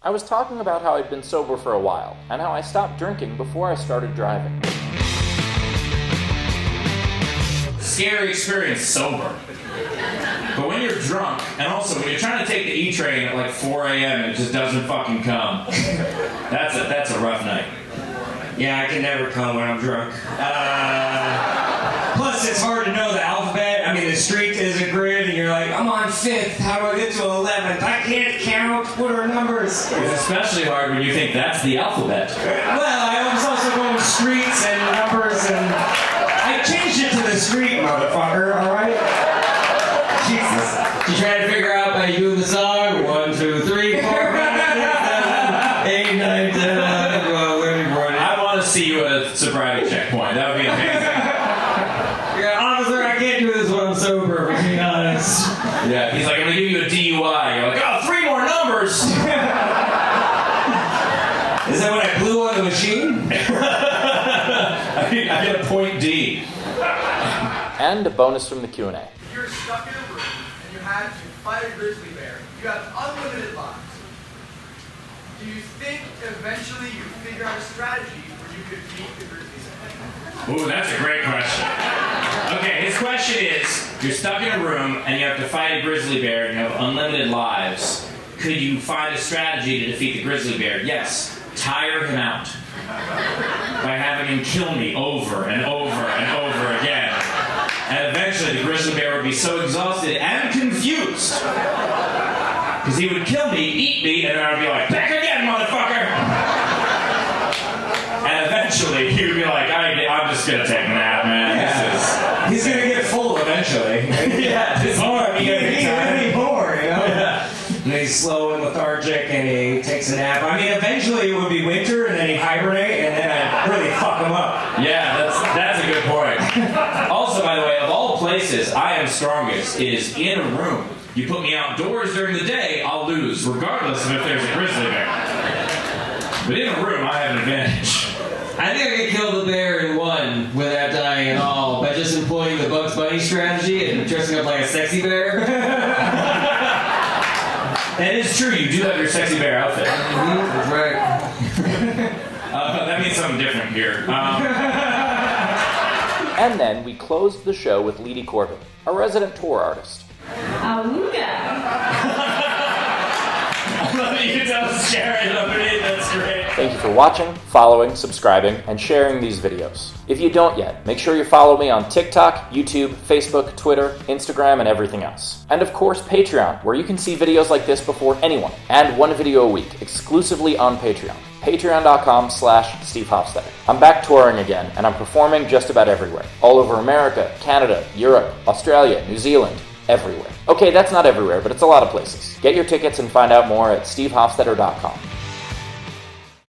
I was talking about how I'd been sober for a while, and how I stopped drinking before I started driving. Scary experience sober. But when you're drunk, and also when you're trying to take the E-train at like 4 a.m. and it just doesn't fucking come, that's a rough night. Yeah, I can never come when I'm drunk. Plus, it's hard to know the alphabet. I mean, the street is a grid, and you're like, I'm on 5th. How do I get to 11th? I can't count. What are numbers? It's especially hard when you think that's the alphabet. Well, I was also going streets and numbers, and I changed it to the street, motherfucker, alright? Jesus. You trying to figure out how you do the song? 1, 2, 3, 4, 5, 6, 7, 8, 9, 10, 11, 12, 13, 14. I want to see you at a sobriety checkpoint. That would be amazing. Yeah, officer, I can't do this when I'm sober, to be honest. Yeah, he's like, I'm going to give you a DUI. You're like, oh, 3 more numbers! Is that when I blew on the machine? I get a point D. And a bonus from the Q&A. If you're stuck in a room and you had to fight a grizzly bear, you have unlimited lives. Do you think eventually you figure out a strategy where you could beat the grizzly bear? Ooh, that's a great question. Okay, his question is, you're stuck in a room and you have to fight a grizzly bear and you have unlimited lives. Could you find a strategy to defeat the grizzly bear? Yes. Tire him out. By having him kill me over and over and over again. And eventually the grizzly bear would be so exhausted and confused. Because he would kill me, eat me, and then I would be like, back again, motherfucker! And eventually he would be like, I'm just gonna take a nap, man. Yeah. He's gonna get full eventually. Yeah, this Or he's gonna be bored, you know? Yeah. And he's slow and lethargic and he takes a nap. I mean, eventually it would be winter and then he'd hibernate and then I'd really fuck him up. Yeah, that's a good point. Also, by the way, of all places I am strongest is in a room. You put me outdoors during the day, I'll lose, regardless of if there's a grizzly bear. But in a room, I have an advantage. I think I could kill the bear in one without dying at all by just employing the Bugs Bunny strategy and dressing up like a sexy bear. That is true, you do have your sexy bear outfit. That's right. That means something different here. And then we closed the show with Leedy Corbin, a resident tour artist. Awooga. I love that you can tell Sharon underneath, that's great. Thank you for watching, following, subscribing, and sharing these videos. If you don't yet, make sure you follow me on TikTok, YouTube, Facebook, Twitter, Instagram, and everything else. And of course, Patreon, where you can see videos like this before anyone, and one video a week, exclusively on Patreon. Patreon.com/Steve Hofstetter. I'm back touring again, and I'm performing just about everywhere. All over America, Canada, Europe, Australia, New Zealand, everywhere. Okay, that's not everywhere, but it's a lot of places. Get your tickets and find out more at stevehofstetter.com.